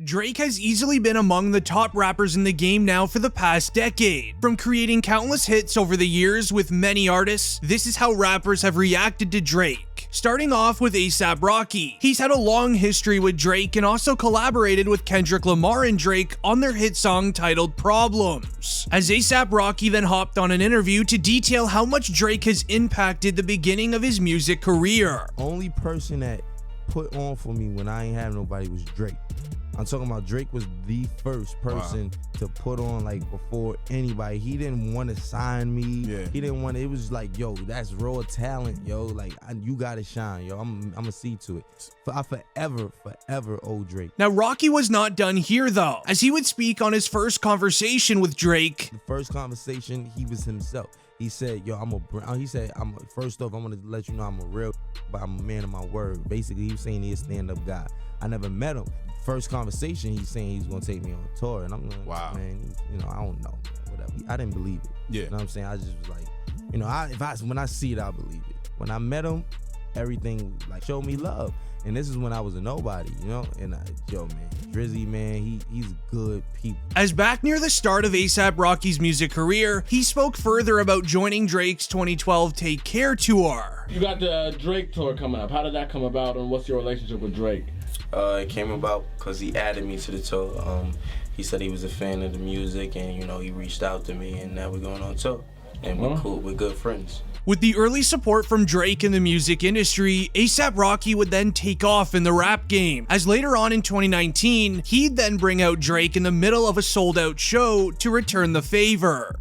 Drake has easily been among the top rappers in the game now for the past decade. From creating countless hits over the years with many artists, this is how rappers have reacted to Drake. Starting off with A$AP Rocky. He's had a long history with Drake and also collaborated with Kendrick Lamar and Drake on their hit song titled Problems. As A$AP Rocky then hopped on an interview to detail how much Drake has impacted the beginning of his music career. Only person that put on for me when I ain't have nobody was Drake. I'm talking about Drake was the first person to put on, like, before anybody. He didn't want to sign me. Yeah. He didn't want to, it was like, yo, that's raw talent, yo. Like, you gotta shine, yo. I'm gonna see to it. I forever owe Drake. Now, Rocky was not done here, though, as he would speak on his first conversation with Drake. The first conversation, he was himself. He said, yo, first off, I'm gonna let you know I'm a real, but I'm a man of my word. Basically, he was saying he's a stand-up guy. I never met him. First conversation, he's saying he's gonna take me on a tour, and I'm like, wow, man, you know, I don't know, man, whatever. I didn't believe it. Yeah. You know what I'm saying? I just was like, you know, when I see it, I'll believe it. When I met him, everything like showed me love. And this is when I was a nobody, you know? And yo, man, Drizzy, man, he's good people. As back near the start of A$AP Rocky's music career, he spoke further about joining Drake's 2012 Take Care tour. You got the Drake tour coming up. How did that come about, and what's your relationship with Drake? It came about because he added me to the tour. He said he was a fan of the music, and you know, he reached out to me, and now we're going on tour. And we're cool, we're good friends. With the early support from Drake in the music industry, A$AP Rocky would then take off in the rap game, as later on in 2019, he'd then bring out Drake in the middle of a sold-out show to return the favor.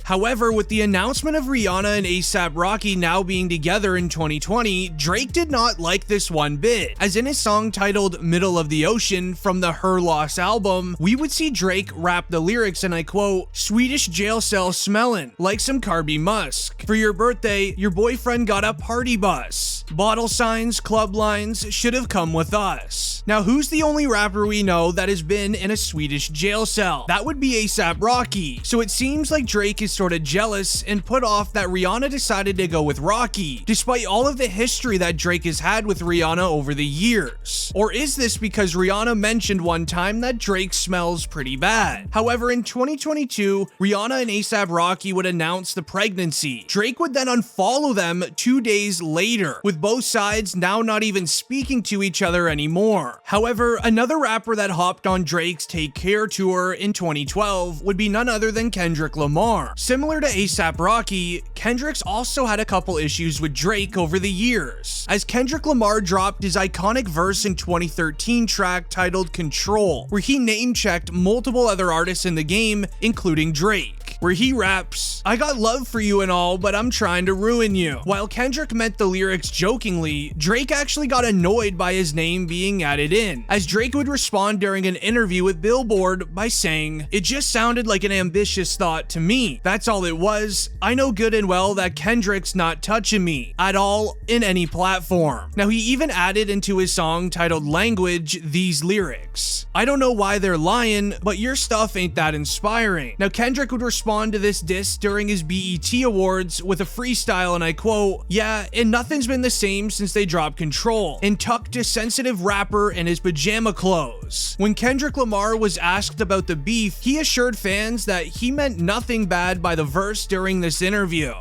However, with the announcement of Rihanna and A$AP Rocky now being together in 2020, Drake did not like this one bit, as in his song titled Middle of the Ocean from the Her Loss album, we would see Drake rap the lyrics, and I quote, "Swedish jail cell smellin' like some carby musk. For your birthday, your boyfriend got a party bus. Bottle signs, club lines should have come with us." Now, who's the only rapper we know that has been in a Swedish jail cell? That would be A$AP Rocky. So it seems like Drake is sort of jealous and put off that Rihanna decided to go with Rocky, despite all of the history that Drake has had with Rihanna over the years. Or is this because Rihanna mentioned one time that Drake smells pretty bad? However, in 2022, Rihanna and A$AP Rocky would announce the pregnancy. Drake would then unfollow them 2 days later, with both sides now not even speaking to each other anymore. However, another rapper that hopped on Drake's Take Care tour in 2012 would be none other than Kendrick Lamar. Similar to A$AP Rocky, Kendrick's also had a couple issues with Drake over the years, as Kendrick Lamar dropped his iconic verse in 2013 track titled Control, where he name-checked multiple other artists in the game, including Drake, where he raps, "I got love for you and all, but I'm trying to ruin you." While Kendrick meant the lyrics jokingly, Drake actually got annoyed by his name being added in, as Drake would respond during an interview with Billboard by saying, "It just sounded like an ambitious thought to me. That's all it was. I know good and well that Kendrick's not touching me at all in any platform." Now, he even added into his song titled Language these lyrics, "I don't know why they're lying, but your stuff ain't that inspiring." Now, Kendrick would respond to this diss during his BET Awards with a freestyle, and I quote, "Yeah, and nothing's been the same since they dropped Control, and tucked a sensitive rapper in his pajama clothes." When Kendrick Lamar was asked about the beef, he assured fans that he meant nothing bad by the verse during this interview.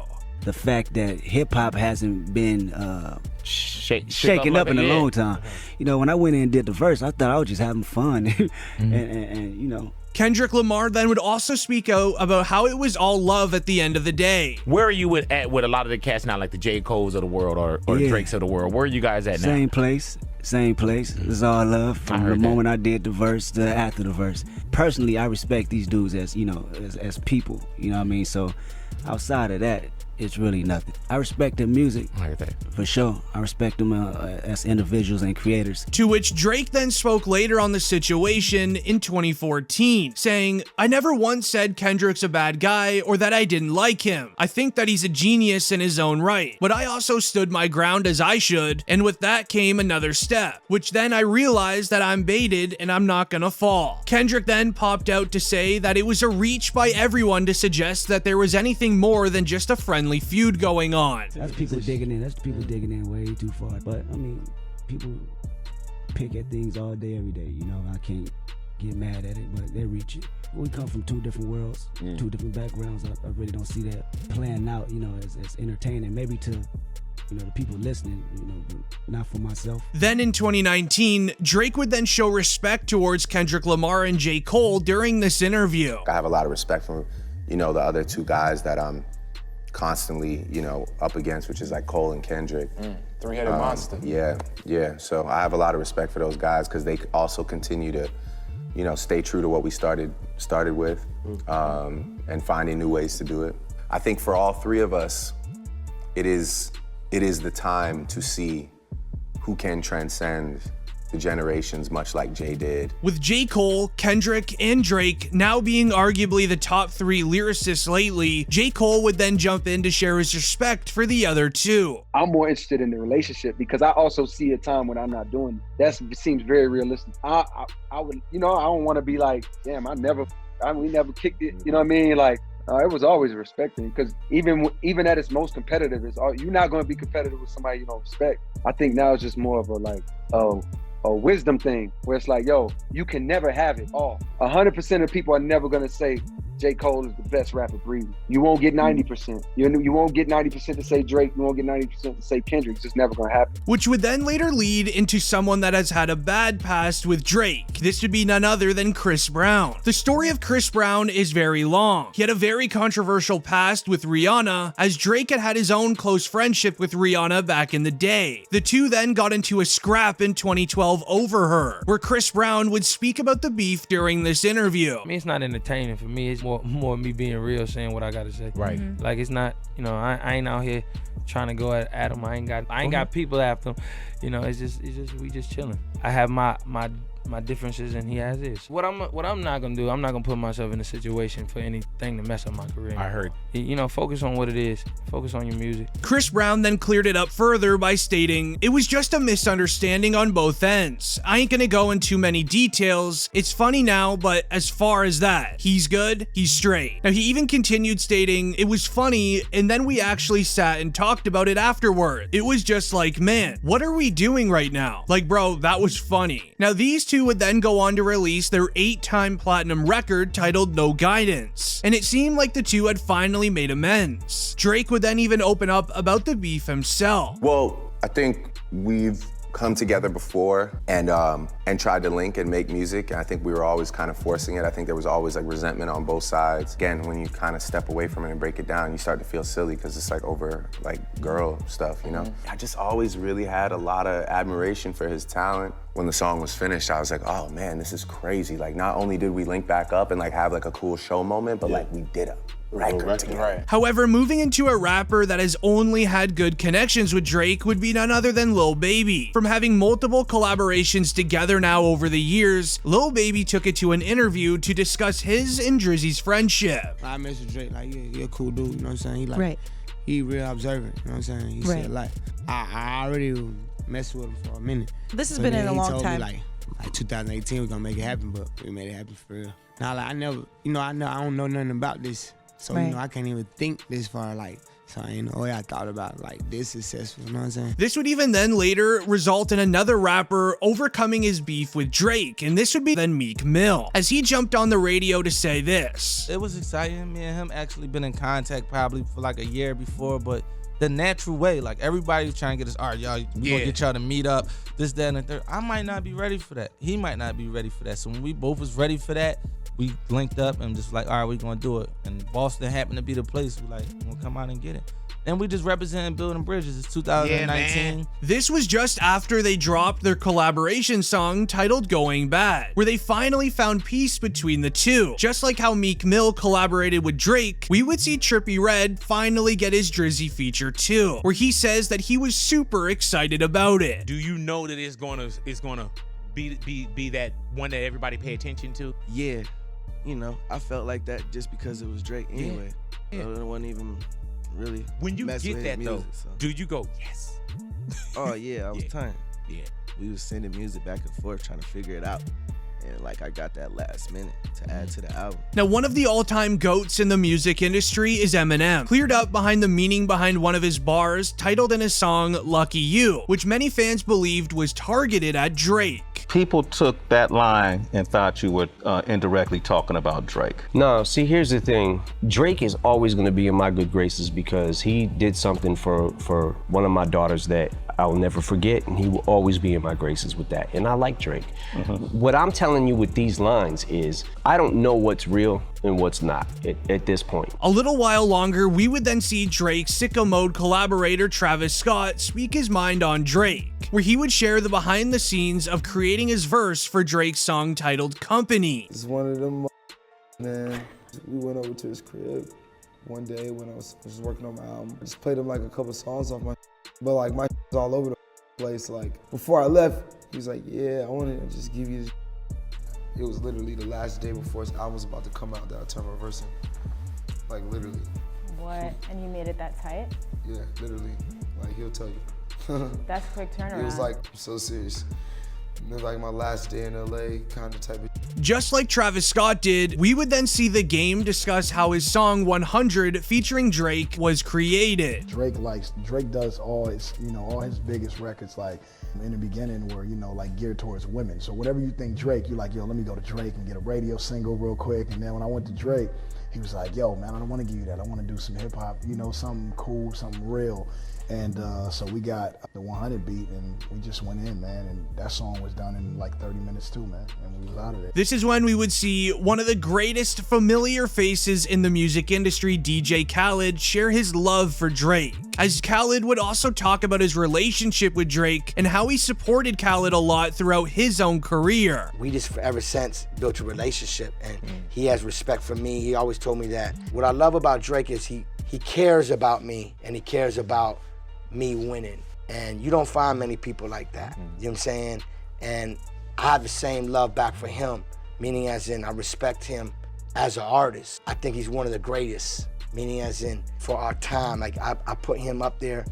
The fact that hip-hop hasn't been shaken up in a long time. You know, when I went in and did the verse, I thought I was just having fun. and you know. Kendrick Lamar then would also speak out about how it was all love at the end of the day. Where are you at with a lot of the cats now, like the J. Coles of the world or Drakes of the world? Where are you guys at now? Same place. It's all love from the moment I did the verse to after the verse. Personally, I respect these dudes as, you know, as people, you know what I mean? So outside of that, it's really nothing. I respect their music, for sure. I respect them as individuals and creators. To which Drake then spoke later on the situation in 2014, saying, "I never once said Kendrick's a bad guy or that I didn't like him. I think that he's a genius in his own right, but I also stood my ground as I should, and with that came another step, which then I realized that I'm baited and I'm not gonna fall." Kendrick then popped out to say that it was a reach by everyone to suggest that there was anything more than just a friendly friendly feud going on. That's people digging in. That's people digging in way too far. But I mean, people pick at things all day, every day. You know, I can't get mad at it, but they reach it. We come from two different worlds, two different backgrounds. I really don't see that playing out, you know, as entertaining. Maybe to, you know, the people listening, you know, but not for myself. Then in 2019, Drake would then show respect towards Kendrick Lamar and J. Cole during this interview. I have a lot of respect for, you know, the other two guys that I'm constantly, you know, up against, which is like Cole and Kendrick. Three-headed monster. Yeah. So I have a lot of respect for those guys because they also continue to, you know, stay true to what we started with, and finding new ways to do it. I think for all three of us, it is the time to see who can transcend the generations, much like Jay did. With J. Cole, Kendrick, and Drake now being arguably the top 3 lyricists lately, J. Cole would then jump in to share his respect for the other two. I'm more interested in the relationship because I also see a time when I'm not doing it. That seems very realistic. I would, you know, I don't want to be like, damn, we never kicked it. You know what I mean? Like, it was always respecting because even at its most competitive, you're not going to be competitive with somebody you don't respect. I think now it's just more of a wisdom thing where it's like, yo, you can never have it all. 100% of people are never going to say J. Cole is the best rapper breathing. You won't get 90%. You won't get 90% to say Drake. You won't get 90% to say Kendrick. It's just never going to happen. Which would then later lead into someone that has had a bad past with Drake. This would be none other than Chris Brown. The story of Chris Brown is very long. He had a very controversial past with Rihanna, as Drake had his own close friendship with Rihanna back in the day. The two then got into a scrap in 2012 over her, where Chris Brown would speak about the beef during this interview. I mean, it's not entertaining for me. It's more me being real, saying what I gotta say. Right. Like, it's not, you know, I ain't out here trying to go at him. I ain't got people after him. You know, it's just we just chilling. I have my differences and he has his. What I'm not gonna do, I'm not gonna put myself in a situation for anything to mess up my career. I heard. You know, focus on what it is. Focus on your music. Chris Brown then cleared it up further by stating, "It was just a misunderstanding on both ends. I ain't gonna go into many details. It's funny now, but as far as that, he's good, he's straight." Now he even continued stating, "It was funny, and then we actually sat and talked about it afterward. It was just like, man, what are we doing right now? Like, bro, that was funny." Now these two would then go on to release their 8-time platinum record titled No Guidance, and it seemed like the two had finally made amends. Drake would then even open up about the beef himself. Well, I think we've come together before and tried to link and make music, and I think we were always kind of forcing it. I think there was always like resentment on both sides. Again, when you kind of step away from it and break it down, you start to feel silly because it's like over like girl stuff, you know? I just always really had a lot of admiration for his talent. When the song was finished, I was like, oh man, this is crazy. Like, not only did we link back up and like have like a cool show moment, but like we did a record together. Right. However, moving into a rapper that has only had good connections with Drake would be none other than Lil Baby. From having multiple collaborations together now over the years, Lil Baby took it to an interview to discuss his and Drizzy's friendship. I messaged Drake like, yeah, you're a cool dude, you know what I'm saying? He like, he real observant, you know what I'm saying? He said like, I already messed with him for a minute. This has been in a long time. Me, like 2018, we're gonna make it happen, but we made it happen for real. Now, like, I never, you know, I don't know nothing about this. So, you know, I can't even think this far, like, so I ain't know I thought about, like, this successful, you know what I'm saying? This would even then later result in another rapper overcoming his beef with Drake, and this would be then Meek Mill, as he jumped on the radio to say this. It was exciting. Me and him actually been in contact probably for like a year before, but the natural way, like everybody was trying to get us, all right, y'all, we gonna get y'all to meet up, this, that, and the third. I might not be ready for that. He might not be ready for that. So when we both was ready for that, we linked up and just like, all right, we're gonna do it. And Boston happened to be the place. We like, we're gonna come out and get it. And we just representing building bridges. It's 2019. This was just after they dropped their collaboration song titled Going Bad, where they finally found peace between the two. Just like how Meek Mill collaborated with Drake, we would see Trippie Redd finally get his Drizzy feature too, where he says that he was super excited about it. Do you know that it's gonna be that one that everybody pay attention to? Yeah. You know, I felt like that just because it was Drake anyway. Yeah. It wasn't even really. When you get that music, though, do you go, yes? Oh yeah, I was turned. Yeah. We was sending music back and forth trying to figure it out. and like I got that last minute to add to the album. Now, one of the all-time GOATs in the music industry is Eminem, cleared up behind the meaning behind one of his bars titled in his song Lucky You, which many fans believed was targeted at Drake. People took that line and thought you were indirectly talking about Drake. No, see, here's the thing. Drake is always going to be in my good graces because he did something for one of my daughters that I'll never forget, and he will always be in my graces with that. And I like Drake. What I'm telling you with these lines is, I don't know what's real and what's not at this point. A little while longer, we would then see Drake's Sicko Mode collaborator Travis Scott speak his mind on Drake, where he would share the behind the scenes of creating his verse for Drake's song titled Company. It's one of them, man. We went over to his crib one day when I was just working on my album. I just played him like a couple songs off my, but like my all over the place. Like before I left, he was like, yeah, I want to just give you this. It was literally the last day before his album was about to come out that I turned my verse in. Like literally. What? And you made it that tight? Yeah, literally. Like he'll tell you. That's a quick turnaround. It was like so serious. It was like my last day in LA kind of type of. Just like Travis Scott did, we would then see The Game discuss how his song 100 featuring Drake was created. Drake does all his, all his biggest records like in the beginning were, like geared towards women. So whatever you think Drake, you're like, yo, let me go to Drake and get a radio single real quick. And then when I went to Drake, he was like, yo, man, I don't want to give you that. I want to do some hip hop, something cool, something real. And so we got the 100 beat and we just went in, man. And that song was done in like 30 minutes too, man. And we was out of there. This is when we would see one of the greatest familiar faces in the music industry, DJ Khaled, share his love for Drake. As Khaled would also talk about his relationship with Drake and how he supported Khaled a lot throughout his own career. We just ever since built a relationship and he has respect for me. He always told me that. What I love about Drake is he cares about me and he cares about me winning. And you don't find many people like that. You know what I'm saying? And I have the same love back for him, meaning as in I respect him as an artist. I think he's one of the greatest, meaning as in for our time. Like I put him up there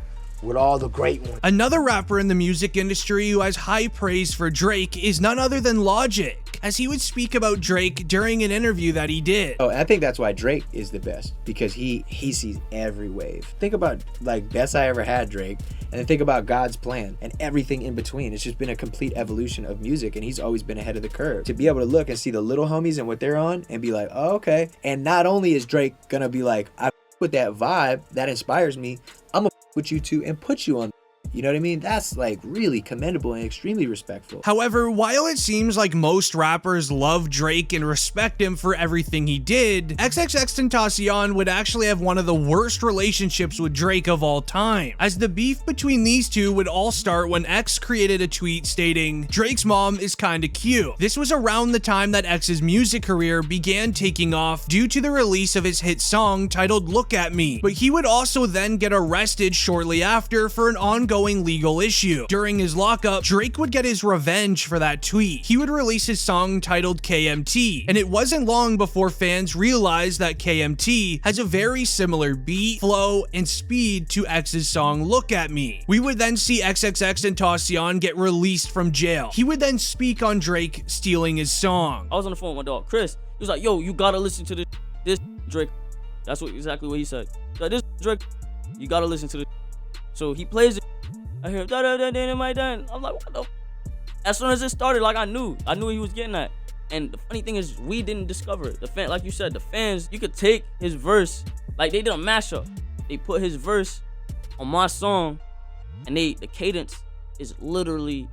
with all the great ones. Another rapper in the music industry who has high praise for Drake is none other than Logic, as he would speak about Drake during an interview that he did. Oh, I think that's why Drake is the best, because he sees every wave. Think about like Best I Ever Had Drake, and then think about God's Plan and everything in between. It's just been a complete evolution of music, and he's always been ahead of the curve. To be able to look and see the little homies and what they're on and be like, oh, okay. And not only is Drake gonna be like, I with that vibe, that inspires me, I'm gonna with you too and put you on. You know what I mean? That's like really commendable and extremely respectful. However, while it seems like most rappers love Drake and respect him for everything he did, XXXTentacion would actually have one of the worst relationships with Drake of all time, as the beef between these two would all start when X created a tweet stating, Drake's mom is kinda cute. This was around the time that X's music career began taking off due to the release of his hit song titled Look at Me, but he would also then get arrested shortly after for an ongoing legal issue. During his lockup, Drake would get his revenge for that tweet. He would release his song titled KMT, and it wasn't long before fans realized that KMT has a very similar beat, flow, and speed to X's song Look at Me. We would then see XXXTentacion get released from jail. He would then speak on Drake stealing his song. I was on the phone with my dog Chris. He was like, yo, you gotta listen to this Drake. That's exactly what he said. Like, this Drake, you gotta listen to this. So he plays it. I hear I'm like, what the? As soon as it started, like I knew he was getting that. And the funny thing is, we didn't discover it. The fan, like you said, the fans, you could take his verse, like they did a mashup. They put his verse on my song, and the cadence is literally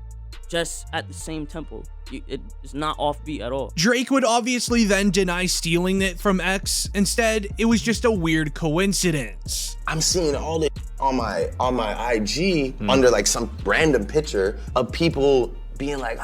just at the same tempo. It's not offbeat at all. Drake would obviously then deny stealing it from X. Instead, it was just a weird coincidence. I'm seeing all this on my IG under like some random picture of people being like,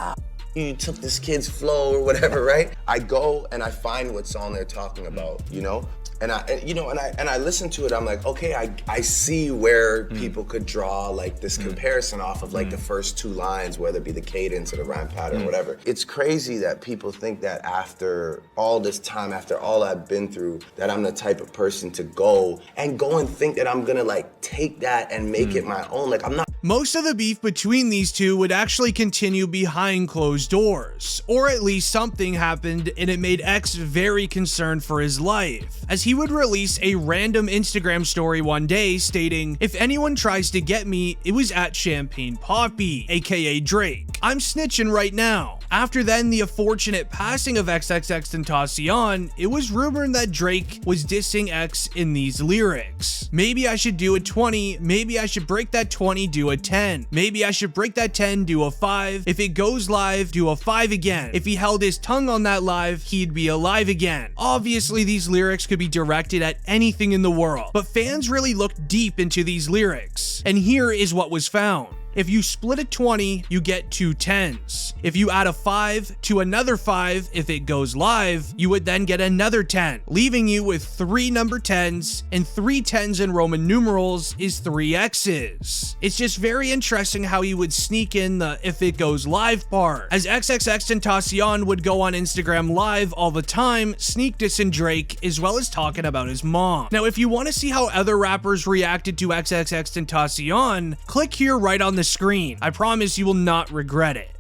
you took this kid's flow or whatever, right? I go and I find what song they're talking about, And I listen to it, I'm like, okay, I see where people could draw like this comparison off of like the first two lines, whether it be the cadence or the rhyme pattern or whatever. It's crazy that people think that after all this time, after all I've been through, that I'm the type of person to go and think that I'm gonna like take that and make it my own. Like I'm not Most of the beef between these two would actually continue behind closed doors, or at least something happened and it made X very concerned for his life, as he would release a random Instagram story one day stating, "If anyone tries to get me, it was at Champagne Poppy, aka Drake. I'm snitching right now." After then, the unfortunate passing of XXXTentacion, it was rumored that Drake was dissing X in these lyrics. "Maybe I should do a 20, maybe I should break that 20, do a 10. Maybe I should break that 10, do a 5. If it goes live, do a 5 again. If he held his tongue on that live, he'd be alive again." Obviously, these lyrics could be directed at anything in the world, but fans really looked deep into these lyrics. And here is what was found. If you split a 20, you get 2 10s. If you add a 5 to another 5, if it goes live, you would then get another 10, leaving you with 3 number 10s, and 3 10s in Roman numerals is 3 X's. It's just very interesting how he would sneak in the "if it goes live" part, as XXXTentacion would go on Instagram Live all the time, sneak dissing Drake, as well as talking about his mom. Now, if you want to see how other rappers reacted to XXXTentacion, click here right on the screen. I promise you will not regret it.